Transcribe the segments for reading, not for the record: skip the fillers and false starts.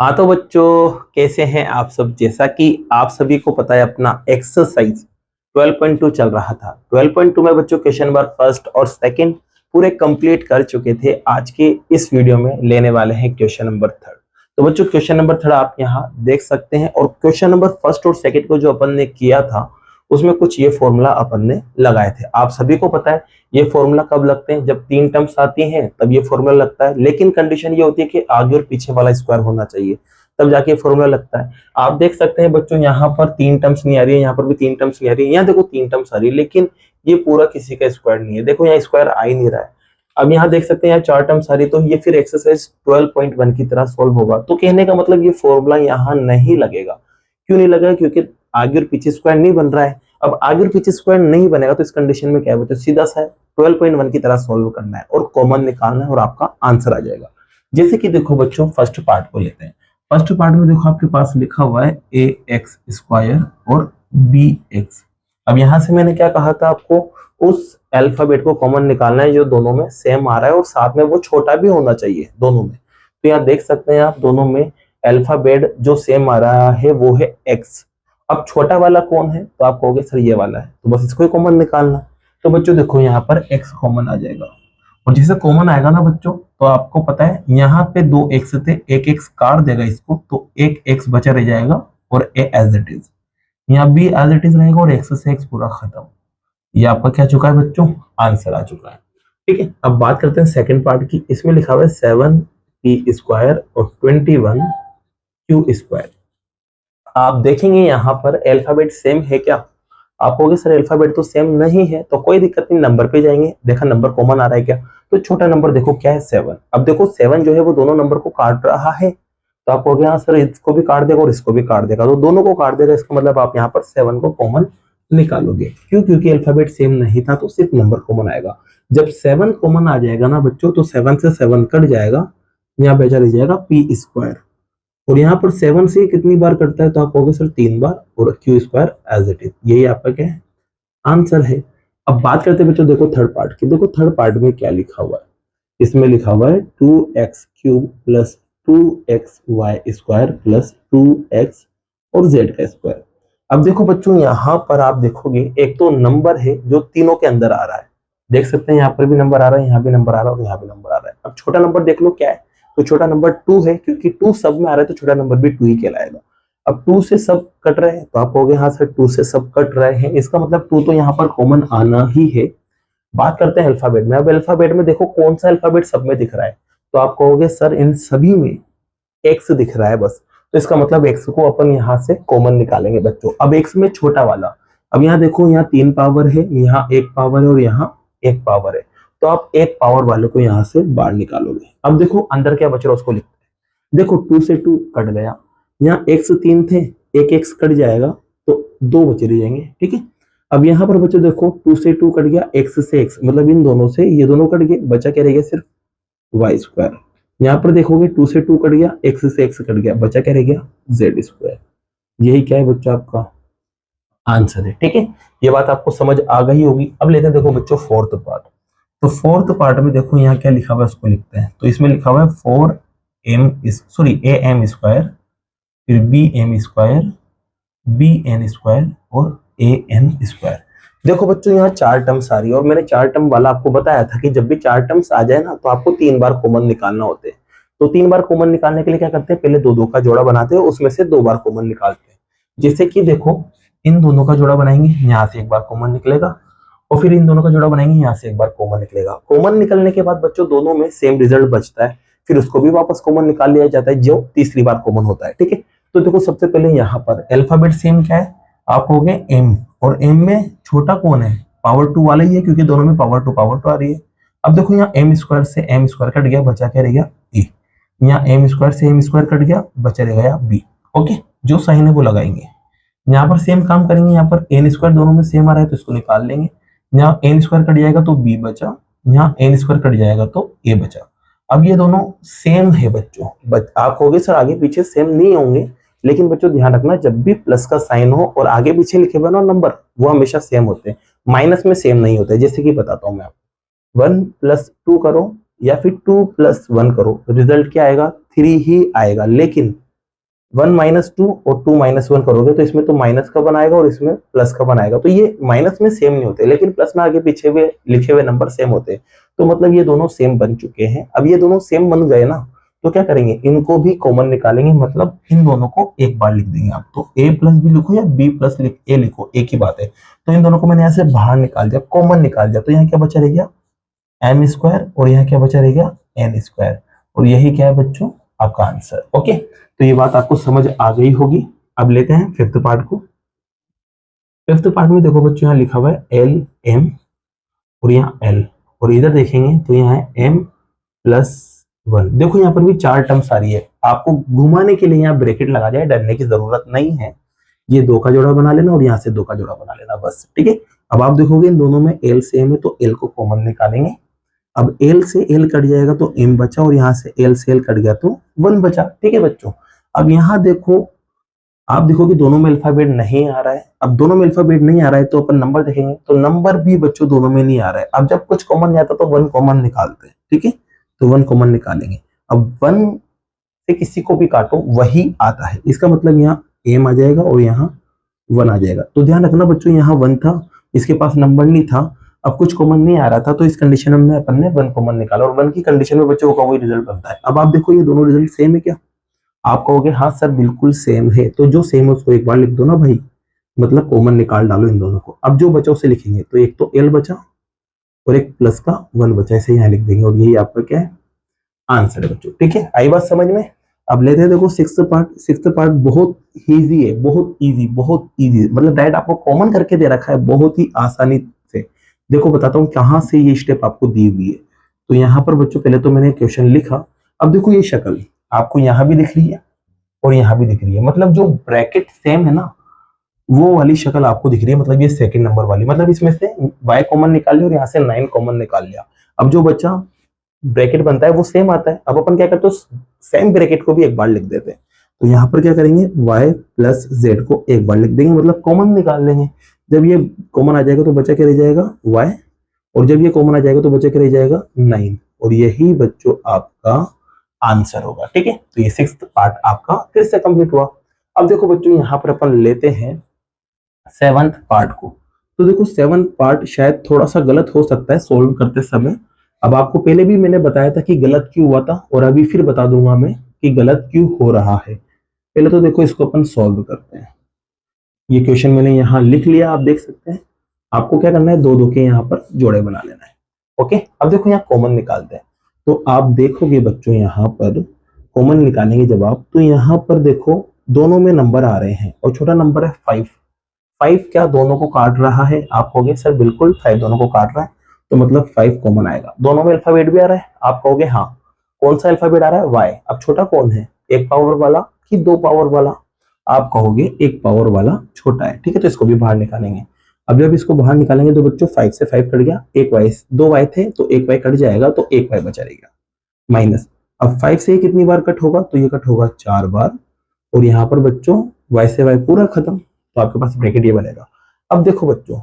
हाँ तो बच्चों, कैसे हैं आप सब। जैसा कि आप सभी को पता है, अपना एक्सरसाइज 12.2 चल रहा था। 12.2 में बच्चों क्वेश्चन नंबर फर्स्ट और सेकंड पूरे कंप्लीट कर चुके थे। आज के इस वीडियो में लेने वाले हैं क्वेश्चन नंबर थर्ड। तो बच्चों क्वेश्चन नंबर थर्ड आप यहाँ देख सकते हैं। और क्वेश्चन नंबर फर्स्ट और सेकंड को जो अपन ने किया था उसमें कुछ ये फॉर्मूला अपन ने लगाए थे। आप सभी को पता है ये फॉर्मूला कब लगते हैं, जब तीन टर्म्स आती हैं तब ये फॉर्मूला लगता है। लेकिन कंडीशन ये होती है कि आगे और पीछे वाला स्क्वायर होना चाहिए, तब जाके फॉर्मूला लगता है। आप देख सकते हैं बच्चों, यहाँ पर तीन टर्म्स नहीं आ रही है, यहाँ पर भी तीन टर्म्स नहीं आ रही है, यहाँ देखो तीन टर्म्स आ रही है, लेकिन ये पूरा किसी का स्क्वायर नहीं है। देखो यहाँ स्क्वायर आ ही नहीं रहा है। अब यहाँ देख सकते हैं यहाँ चार टर्म्स आ रही है, तो ये फिर एक्सरसाइज 12.1 की तरह सोल्व होगा। तो कहने का मतलब ये फॉर्मूला यहाँ नहीं लगेगा। क्यों नहीं लगेगा? क्योंकि आगे और पीछे स्क्वायर नहीं बन रहा है। अब आगे और पीछे स्क्वायर नहीं बनेगा तो इस कंडीशन में क्या है बच्चों, सीधा सा 12.1 की तरह सोल्व करना है और कॉमन निकालना है और आपका आंसर आ जाएगा। जैसे कि देखो बच्चों, फर्स्ट पार्ट को लेते हैं। फर्स्ट पार्ट में देखो आपके पास लिखा हुआ है ए एक्स स्क्वायर और बी एक्स। अब यहां से मैंने क्या कहा था आपको, उस अल्फाबेट को कॉमन निकालना है जो दोनों में सेम आ रहा है और साथ में वो छोटा भी होना चाहिए दोनों में। तो यहाँ देख सकते हैं आप, दोनों में अल्फाबेट जो सेम आ रहा है वो है एक्स। अब छोटा वाला कौन है, तो आप कहोगे सर ये वाला है, तो बस इसको ही कॉमन निकालना। तो बच्चों देखो यहाँ पर एक्स कॉमन आ जाएगा, और जैसे कॉमन आएगा ना बच्चों, तो आपको पता है यहाँ पे दो एक्स थे, एक एक्स काट देगा इसको, तो एक एक्स बचा रह जाएगा और ए एज इट इज। यहाँ बी एज इट इज रहेगा और एक्स से एक्स पूरा खत्म। ये आपका क्या चुका है बच्चों, आंसर आ चुका है। ठीक है, अब बात करते हैं सेकंड पार्ट की। इसमें लिखा हुआ है 7p स्क्वायर और 21q स्क्वायर। आप देखेंगे यहाँ पर अल्फाबेट सेम है क्या? आप कहोगे सर अल्फाबेट तो सेम नहीं है, तो कोई दिक्कत नहीं, नंबर पे जाएंगे। देखा नंबर कॉमन आ रहा है क्या? तो छोटा नंबर देखो क्या है, 7। अब देखो 7 जो है वो दोनों नंबर को काट रहा है, तो आप कहोगे हाँ सर इसको भी काट देगा और इसको भी काट देगा, तो दोनों को काट देगा। इसका मतलब आप यहाँ पर 7 को कॉमन निकालोगे। क्यों? क्योंकि अल्फाबेट सेम नहीं था, तो सिर्फ नंबर कॉमन आएगा। जब 7 कॉमन आ जाएगा ना बच्चों, तो 7 से 7 कट जाएगा, यहाँ बचा रह जाएगा पी स्क्वायर। और यहाँ पर 7 से कितनी बार कटता है, तो आप कहोगे सर 3 बार, और Q square as it is. यही आपका क्या है, आंसर है। अब बात करते हैं बच्चों देखो थर्ड पार्ट की। देखो थर्ड पार्ट में क्या लिखा हुआ है। इसमें लिखा हुआ है 2x cube plus 2xy square plus 2x और z का स्क्वायर। अब देखो बच्चों, यहाँ पर आप देखोगे एक तो नंबर है जो तीनों के अंदर आ रहा है। देख सकते हैं यहाँ पर भी नंबर आ रहा है, यहाँ भी नंबर आ रहा है और यहाँ भी नंबर आ रहा है। अब छोटा नंबर देख लो क्या है, तो छोटा नंबर 2 है, क्योंकि 2 सब में आ रहा है तो छोटा नंबर भी 2 ही कहलाएगा। अब 2 से सब कट रहे हैं, तो आप कहोगे हाँ सर 2 से सब कट रहे हैं, इसका मतलब 2 तो यहाँ पर कॉमन आना ही है। बात करते हैं अल्फाबेट में। अब अल्फाबेट में देखो कौन सा अल्फाबेट सब में दिख रहा है, तो आप कहोगे सर इन सभी में एक्स दिख रहा है बस, तो इसका मतलब एक्स को अपन यहाँ से कॉमन निकालेंगे बच्चों। अब एक्स में छोटा वाला, अब यहाँ देखो यहाँ 3 पावर है, यहाँ 1 पावर है और यहाँ 1 पावर है, तो आप 1 पावर वाले को यहाँ से बाहर निकालोगे। अब देखो अंदर क्या बच रहा है उसको लिखते हैं। देखो 2 से 2 कट गया, यहाँ एक्स 3 थे, एक एक्स कट जाएगा तो 2 बचे रह जाएंगे। ठीक है, अब यहाँ पर बच्चों देखो 2 से 2 कट गया, एक्स से एक्स, मतलब इन दोनों से ये दोनों कट गए, बचा क्या रह गया, सिर्फ वाई स्क्वायर। यहाँ पर देखोगे 2 से 2 कट गया, एक्स से एक्स कट गया, बचा क्या रह गया, जेड स्क्वायर। यही क्या है बच्चों आपका आंसर है। ठीक है, ये बात आपको समझ आ गई होगी। अब लेते हैं देखो बच्चों फोर्थ पार्ट। तो फोर्थ पार्ट में देखो यहाँ क्या लिखा हुआ है उसको लिखते हैं। तो इसमें लिखा हुआ है 4m स्क्वायर, फिर bm स्क्वायर, bn स्क्वायर और an स्क्वायर। देखो बच्चों यहाँ चार टर्म्स आ रही है, और मैंने चार टर्म वाला आपको बताया था कि जब भी चार टर्म्स आ जाए ना, तो आपको 3 बार कॉमन निकालना होते हैं। तो 3 बार कॉमन निकालने के लिए क्या करते हैं, पहले दो दो का जोड़ा बनाते हैं, उसमें से 2 बार कॉमन निकालते हैं। जैसे कि देखो इन दोनों का जोड़ा बनाएंगे, यहाँ से एक बार कॉमन निकलेगा, और फिर इन दोनों का जोड़ा बनाएंगे, यहाँ से एक बार कॉमन निकलेगा। कॉमन निकलने के बाद बच्चों दोनों में सेम रिजल्ट बचता है, फिर उसको भी वापस कॉमन निकाल लिया जाता है जो तीसरी बार कॉमन होता है। ठीक है, तो देखो सबसे पहले यहाँ पर अल्फाबेट सेम क्या है, आप हो गए एम, और एम में छोटा कौन है, पावर 2 वाला ही है, क्योंकि दोनों में पावर 2 आ रही है। अब देखो यहाँ एम स्क्वायर से एम स्क्वायर कट गया, बचा क्या रह गया, ए। यहाँ एम स्क्वायर से एम स्क्वायर कट गया, बचा रह गया बी। ओके, जो साइन है वो लगाएंगे। यहाँ पर सेम काम करेंगे, यहाँ पर एन स्क्वायर दोनों में सेम आ रहा है तो इसको निकाल लेंगे। यहाँ एन स्क्वायर कट जाएगा तो बी बचा, यहाँ एन स्क्वायर कट जाएगा तो ए बचा। अब ये दोनों सेम है बच्चों, आप कहोगे सर आगे पीछे सेम नहीं होंगे, लेकिन बच्चों ध्यान रखना जब भी प्लस का साइन हो और आगे पीछे लिखे हुए ना नंबर, वो हमेशा सेम होते हैं, माइनस में सेम नहीं होते। जैसे कि बताता हूं मैं आपको, 1 + 2 करो या फिर 2 + 1 करो, रिजल्ट क्या आएगा, 3 ही आएगा। लेकिन 1 माइनस 2 और 2 माइनस 1 करोगे तो इसमें तो माइनस का बनाएगा और इसमें प्लस का बनाएगा, तो ये माइनस में सेम नहीं होते, लेकिन प्लस में आगे पीछे हुए लिखे हुए नंबर सेम होते हैं। तो मतलब ये दोनों सेम बन चुके हैं। अब ये दोनों सेम बन गए ना, तो क्या करेंगे, इनको भी कॉमन निकालेंगे, मतलब इन दोनों को एक बार लिख देंगे आप। तो a प्लस बी लिखो या b प्लस ए लिखो, एक ही बात है। तो इन दोनों को मैंने यहाँ से बाहर निकाल दिया, कॉमन निकाल दिया, तो यहाँ क्या बचा रह गया एम स्क्वायर, और यहाँ क्या बचा रह गया एन स्क्वायर, और यही क्या है बच्चों आपका आंसर। ओके, तो ये बात आपको समझ आ गई होगी। अब लेते हैं फिफ्थ पार्ट को। फिफ्थ पार्ट में देखो बच्चों यहाँ लिखा हुआ है एल एम और यहाँ एल, और इधर देखेंगे तो यहाँ है एम प्लस 1। देखो यहाँ पर भी 4 टर्म्स आ रही है, आपको घुमाने के लिए यहाँ ब्रैकेट लगा दिया है, डरने की जरूरत नहीं है। ये 2 का जोड़ा बना लेना और यहाँ से 2 का जोड़ा बना लेना, बस ठीक है। अब आप देखोगे इन दोनों में एल सेम है, तो एल को कॉमन निकालेंगे। अब एल से एल कट जाएगा तो एम बचा, और यहाँ से एल से एल कट गया तो 1 बचा, ठीक है बच्चों। अब यहाँ देखो, आप देखोगे दोनों में अल्फाबेट नहीं आ रहा है। अब दोनों में अल्फाबेट नहीं आ रहा है तो अपन नंबर देखेंगे, तो नंबर भी बच्चों दोनों में नहीं आ रहा है। अब जब कुछ कॉमन नहीं आता तो 1 कॉमन निकालते हैं, ठीक है, तो 1 कॉमन निकालेंगे। अब 1 से किसी को भी काटो वही आता है, इसका मतलब यहाँ एम आ जाएगा और यहाँ 1 आ जाएगा। तो ध्यान रखना बच्चों, यहाँ 1 था, इसके पास नंबर नहीं था, अब कुछ कॉमन नहीं आ रहा था, तो इस कंडीशन में अपन ने 1 कॉमन निकाला, और 1 की कंडीशन में बच्चों का वही रिजल्ट बनता है। अब आप देखो ये दोनों रिजल्ट सेम है क्या, आप कहोगे हाँ सर बिल्कुल सेम है, तो जो सेम है उसको एक बार लिख दो ना भाई, मतलब कॉमन निकाल डालो इन दोनों को। अब जो बचा उसे लिखेंगे, तो एक तो एल बचा और एक प्लस का 1 बचा, ऐसे यहाँ लिख देंगे, और यही आपका क्या है आंसर है बच्चों, ठीक है। आई बात समझ में। अब लेते हैं देखो सिक्स्थ पार्ट। सिक्स्थ पार्ट बहुत इजी है, बहुत इजी, मतलब डायरेक्ट आपको कॉमन करके दे रखा है बहुत ही आसानी से। देखो बताता हूँ कहाँ से ये स्टेप आपको दी हुई है। तो यहाँ पर बच्चों पहले तो मैंने क्वेश्चन लिखा, अब देखो ये शक्ल आपको यहाँ भी दिख रही है और यहाँ भी दिख रही है, मतलब जो ब्रैकेट सेम है ना वो वाली शक्ल आपको दिख रही है, मतलब ये सेकंड नंबर वाली, मतलब इसमें से y कॉमन निकाल लिया और यहाँ से 9 कॉमन निकाल लिया। अब जो बच्चा ब्रैकेट बनता है वो सेम आता है। अब अपन क्या करते हैं, सेम ब्रैकेट को भी एक बार लिख देते हैं। तो यहाँ पर क्या करेंगे, y प्लस जेड को एक बार लिख देंगे, मतलब कॉमन निकाल लेंगे। जब ये कॉमन आ जाएगा तो बचा क्या रह जाएगा y, और जब ये कॉमन आ जाएगा तो बचा क्या रह जाएगा 9, और यही बच्चों आपका आंसर होगा, ठीक है। तो ये सिक्स्थ पार्ट आपका फिर से कंप्लीट हुआ। अब देखो बच्चों यहाँ पर अपन लेते हैं सेवंथ पार्ट को। तो देखो सेवंथ पार्ट शायद थोड़ा सा गलत हो सकता है सोल्व करते समय। अब आपको पहले भी मैंने बताया था कि गलत क्यों हुआ था, और अभी फिर बता दूंगा मैं कि गलत क्यों हो रहा है। पहले तो देखो इसको अपन सॉल्व करते हैं। ये क्वेश्चन मैंने यहाँ लिख लिया, आप देख सकते हैं। आपको क्या करना है, 2 के यहाँ पर जोड़े बना लेना है। ओके, अब देखो यहाँ कॉमन निकालते हैं। तो आप देखोगे बच्चों यहाँ पर कॉमन निकालेंगे जब आप, तो यहाँ पर देखो दोनों में नंबर आ रहे हैं, और छोटा नंबर है 5। 5 क्या दोनों को काट रहा है, आप कहोगे सर बिल्कुल 5 दोनों को काट रहा है, तो मतलब 5 कॉमन आएगा। दोनों में अल्फाबेट भी आ रहा है, आप कहोगे हाँ कौन सा अल्फाबेट आ रहा है, वाई। अब छोटा कौन है, 1 पावर वाला कि 2 पावर वाला, आप कहोगे 1 पावर वाला छोटा है, ठीक है। तो इसको भी बाहर निकालेंगे। अब जब इसको बाहर निकालेंगे तो बच्चों 5 से 5 कट गया, 1 वाई, 2 वाई थे तो 1 वाई कट जाएगा, तो 1 वाई बचा रहेगा माइनस। अब 5 से कितनी बार कट होगा, तो ये कट होगा 4 बार, और यहाँ पर बच्चों वाई से वाई पूरा खत्म, तो आपके पास ब्रैकेट ये बनेगा। अब देखो बच्चों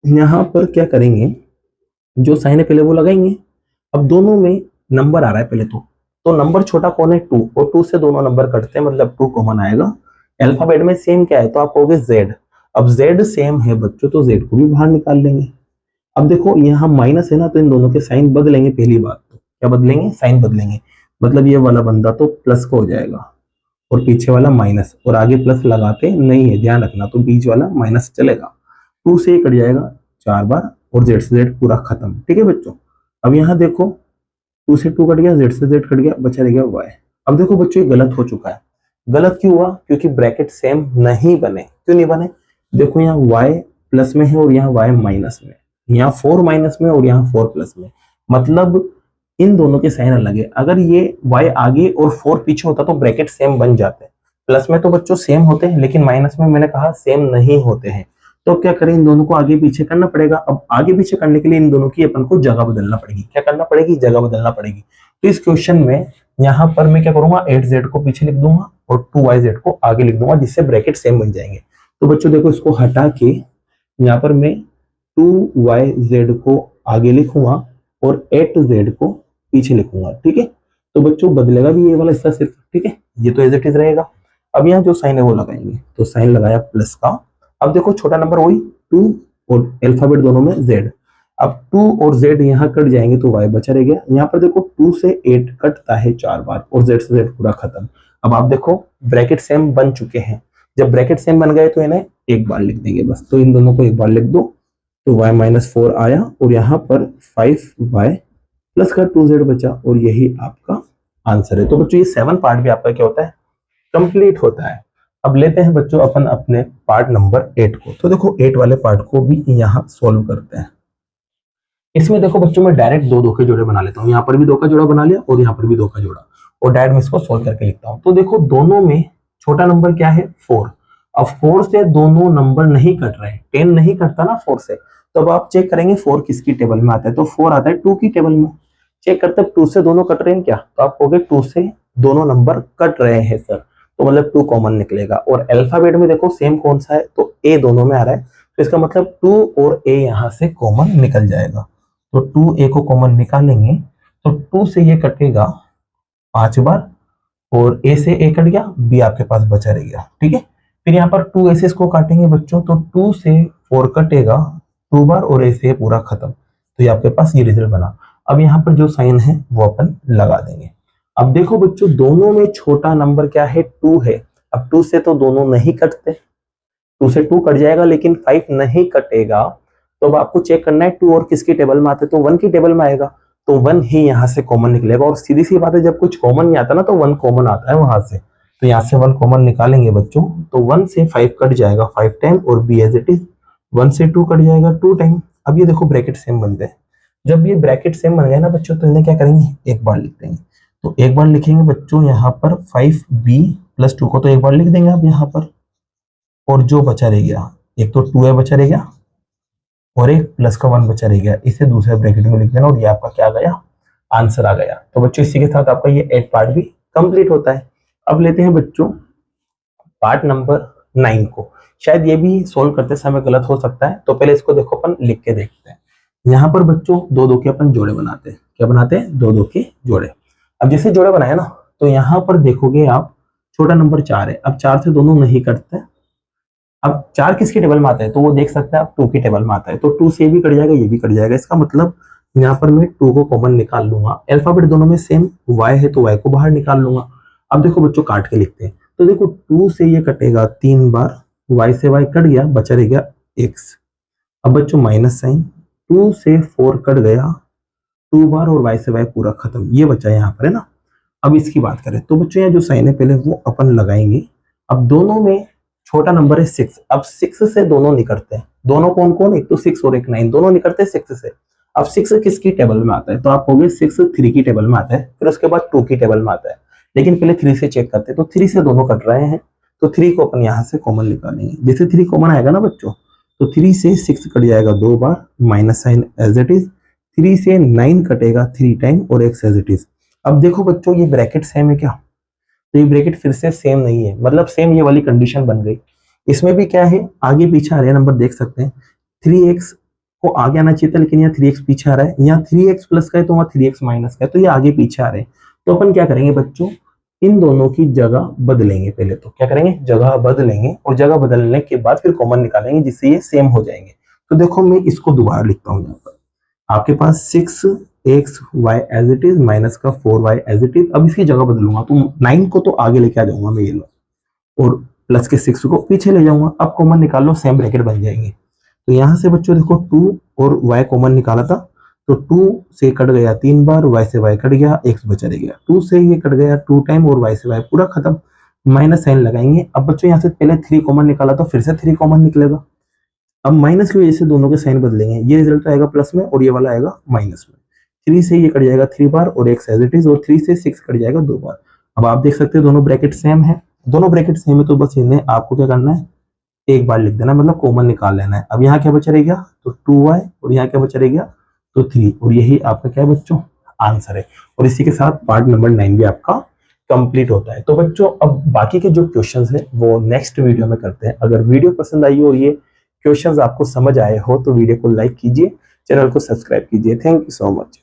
यहाँ पर क्या करेंगे, जो साइन है पहले वो लगाएंगे। अब दोनों में नंबर आ रहा है पहले तो नंबर छोटा कौन है 2, और 2 से दोनों नंबर कटते हैं, मतलब 2 कॉमन आएगा। अल्फाबेट में सेम क्या है, तो आप कहोगे Z। अब Z सेम है बच्चों, तो Z को भी बाहर निकाल लेंगे। अब देखो यहाँ माइनस है ना, तो इन दोनों के साइन बदलेंगे। पहली बात तो क्या बदलेंगे, साइन बदलेंगे, मतलब ये वाला बंदा तो प्लस को हो जाएगा और पीछे वाला माइनस, और आगे प्लस लगाते नहीं है ध्यान रखना, तो बीच वाला माइनस चलेगा। 2 से कट जाएगा 4 बार, और Z से Z पूरा खत्म, ठीक है बच्चों। अब यहाँ देखो 2 से 2 कट गया, Z से Z कट गया, बचा रह गया Y। अब देखो बच्चों ये गलत हो चुका है। गलत क्यों हुआ, क्योंकि ब्रैकेट सेम नहीं बने। क्यों नहीं बने, देखो यहाँ Y प्लस में है और यहाँ Y माइनस में, यहाँ 4 माइनस में और यहाँ 4 प्लस में, मतलब इन दोनों के साइन अलग है। अगर ये y आगे और 4 पीछे होता तो ब्रैकेट सेम बन जाते हैं। प्लस में तो बच्चों सेम होते हैं, लेकिन माइनस में मैंने कहा सेम नहीं होते हैं। तो क्या करें, इन दोनों को आगे पीछे करना पड़ेगा। अब आगे पीछे करने के लिए इन दोनों की अपन को जगह बदलना पड़ेगी। क्या करना पड़ेगी, जगह बदलना पड़ेगी। तो इस क्वेश्चन में यहाँ पर मैं क्या करूंगा, 8z को पीछे लिख दूंगा और 2yz को आगे लिख दूंगा, जिससे ब्रैकेट सेम बन जाएंगे। तो बच्चों देखो इसको हटा के यहाँ पर मैं 2yz को आगे लिखूंगा और 8z को पीछे लिखूंगा, ठीक है। तो बच्चों बदलेगा भी ये वाला हिस्सा सिर्फ, ठीक है, ये तो एज इट इज रहेगा। अब यहाँ जो साइन है वो लगाएंगे, तो साइन लगाया प्लस का। अब देखो छोटा नंबर वही 2 और अल्फाबेट दोनों में z। अब 2 और z यहाँ कट जाएंगे तो y बचा रह गया। यहाँ पर देखो 2 से 8 कटता है 4 बार और z से z पूरा खत्म। अब आप देखो ब्रैकेट सेम बन चुके हैं। जब ब्रैकेट सेम बन गए तो इन्हें एक बार लिख देंगे बस, तो इन दोनों को एक बार लिख दो, तो y माइनस 4 आया और यहाँ पर 5y प्लस का 2z बचा और यही आपका आंसर है। तो बच्चों ये 7 पार्ट भी आपका क्या होता है, कंप्लीट होता है। अब लेते हैं बच्चों अपन अपने पार्ट नंबर 8 को। तो देखो 8 वाले पार्ट को भी यहाँ सॉल्व करते हैं। इसमें देखो बच्चों मैं डायरेक्ट दो के जोड़े बना लेता हूँ, यहाँ पर भी 2 का जोड़ा बना लिया और यहाँ पर भी 2 का जोड़ा, और डायरेक्ट में इसको सॉल्व करके लिखता हूँ। तो देखो दोनों में छोटा नंबर क्या है 4। अब 4 से दोनों नंबर नहीं कट रहे हैं, 10 नहीं कटता ना 4 से, तो अब आप चेक करेंगे 4 किसकी टेबल में आता है, तो 4 आता है 2 की टेबल में। चेक करते हैं 2 से दोनों कट रहे हैं क्या, तो आप कहोगे 2 से दोनों नंबर कट रहे हैं सर, तो मतलब 2 कॉमन निकलेगा। और अल्फाबेट में देखो सेम कौन सा है, तो ए दोनों में आ रहा है, तो इसका मतलब 2 और ए यहाँ से कॉमन निकल जाएगा। तो 2a को कॉमन निकालेंगे तो 2 से ये कटेगा 5 बार और a से a कट गया, b आपके पास बचा रह गया। ठीक है, फिर यहाँ पर 2a से इसको काटेंगे बच्चों, तो 2 से 4 कटेगा 2 बार और a से पूरा खत्म, तो ये आपके पास ये रिजल्ट बना। अब यहाँ पर जो साइन है वो अपन लगा देंगे। अब देखो बच्चों दोनों में छोटा नंबर क्या है 2 है। अब 2 से तो दोनों नहीं कटते, 2 से 2 कट जाएगा लेकिन 5 नहीं कटेगा, तो अब आपको चेक करना है 2 और किसकी टेबल में आते हैं, तो 1 की टेबल में आएगा, तो 1 ही यहाँ से कॉमन निकलेगा। और सीधी सी बात है जब कुछ कॉमन नहीं आता ना तो 1 कॉमन आता है वहां से, तो यहाँ से 1 कॉमन निकालेंगे बच्चों, तो 1 से 5 कट जाएगा 5 टाइम और b एज इट इज 1 से 2 कट जाएगा 2 टाइम। अब ये देखो ब्रैकेट सेम बन गए। जब ये ब्रैकेट सेम बन गए ना बच्चों, तो इन्हें क्या करेंगे एक बार लिख देंगे। तो एक बार लिखेंगे बच्चों यहाँ पर 5b प्लस 2 को तो एक बार लिख देंगे आप यहाँ पर, और जो बचा रह गया एक तो 2a बचा रह गया और एक प्लस का 1 बचा रह गया, इसे दूसरे ब्रैकेट में लिख देना और ये आपका क्या आ गया, आंसर आ गया। तो बच्चों इसी के साथ आपका ये 8 पार्ट भी कंप्लीट होता है। अब लेते हैं बच्चों पार्ट नंबर 9 को। शायद ये भी सोल्व करते समय गलत हो सकता है, तो पहले इसको देखो अपन लिख के देखते हैं। यहाँ पर बच्चों 2 के अपन जोड़े बनाते हैं। क्या बनाते हैं, 2 के जोड़े। अब जैसे जोड़े बनाए ना, तो यहाँ पर देखोगे आप छोटा नंबर 4 है। अब 4 से दोनों नहीं कटते। अब 4 किसकी टेबल में आता है, तो वो देख सकते हैं आप 2 की टेबल में आता है, तो 2 से ये भी कट जाएगा ये भी कट जाएगा। इसका मतलब यहाँ पर मैं 2 को कॉमन निकाल लूंगा। अल्फाबेट दोनों में सेम y है तो y को बाहर निकाल लूंगा। अब देखो बच्चों काट के लिखते हैं, तो देखो 2 से ये कटेगा 3 बार, y से y कट गया, बचा रह गया x। अब बच्चों माइनस साइन, 2 से 4 कट गया 2 बार और y से y पूरा खत्म, ये बचा यहाँ पर है ना। अब इसकी बात करें तो बच्चों यहाँ जो साइन है पहले वो अपन लगाएंगे। अब दोनों में छोटा नंबर है 6। अब 6 से दोनों निकलते हैं, दोनों कौन कौन, एक तो 6 और एक 9, दोनों निकलते हैं 6 से। अब 6 किसकी टेबल में आता है, तो आप कहोगे 6 3 की टेबल में आता है, फिर उसके बाद 2 की टेबल में आता है, लेकिन पहले 3 से चेक करते हैं। तो 3 से दोनों कट रहे हैं, तो 3 को अपन यहाँ से कॉमन निकालेंगे। जैसे 3 कॉमन आएगा ना बच्चों, तो 3 से 6 कट जाएगा 2 बार, minus sign as it is. 3 से 9 कटेगा 3 टाइम और x एज इट इज। अब देखो बच्चों ये ब्रैकेट सेम है क्या, तो ये ब्रैकेट फिर से सेम नहीं है, मतलब सेम ये वाली कंडीशन बन गई। इसमें भी क्या है, आगे पीछे आ रहे हैं नंबर, देख सकते हैं 3x को आगे आना चाहिए था लेकिन यहाँ 3x पीछे आ रहा है, यहाँ 3x प्लस का है तो वहाँ 3x माइनस का है, तो ये आगे पीछे आ रहे हैं। तो अपन क्या करेंगे बच्चों, इन दोनों की जगह बदलेंगे। पहले तो क्या करेंगे, जगह बदलेंगे, और जगह बदलने के बाद फिर कॉमन निकालेंगे जिससे ये सेम हो जाएंगे। तो देखो मैं इसको दोबारा लिखता हूँ। यहाँ पर आपके पास 6xy as it is minus का 4y एज इट इज। अब इसकी जगह बदलूंगा, तो 9 को तो आगे लेके आ जाऊंगा मैं, ये लो, और प्लस के 6 को पीछे ले जाऊंगा। अब कॉमन निकाल लो, सेम ब्रैकेट बन जाएंगे। तो यहाँ से बच्चों देखो 2 और y कॉमन निकाला था, तो 2 से कट गया 3 बार, y से y कट गया, x बचा रह गया। 2 से ये कट गया 2 टाइम और y से y पूरा खत्म, माइनस साइन लगाएंगे। अब बच्चों यहाँ से पहले 3 कॉमन निकाला तो फिर से 3 कॉमन निकलेगा। अब माइनस की वजह से दोनों के साइन बदलेंगे, ये रिजल्ट आएगा प्लस में और ये वाला आएगा माइनस में। 3 से ये कट जाएगा 3 बार और x एज इट इज, और 3 से 6 कट जाएगा 2 बार। अब आप देख सकते हैं दोनों ब्रैकेट सेम है, दोनों ब्रैकेट सेम है, तो बस इन्हें आपको क्या करना है, एक बार लिख देना, मतलब कॉमन निकाल लेना है। अब यहाँ क्या बचा रह गया, तो 2y, और यहाँ क्या बचा रह गया, तो 3, और यही आपका क्या है बच्चों, आंसर है। और इसी के साथ पार्ट नंबर 9 भी आपका कंप्लीट होता है। तो बच्चों अब बाकी के जो क्वेश्चंस है वो नेक्स्ट वीडियो में करते हैं। अगर वीडियो पसंद आई हो और ये क्वेश्चंस आपको समझ आए हो तो वीडियो को लाइक कीजिए, चैनल को सब्सक्राइब कीजिए। Thank you so much.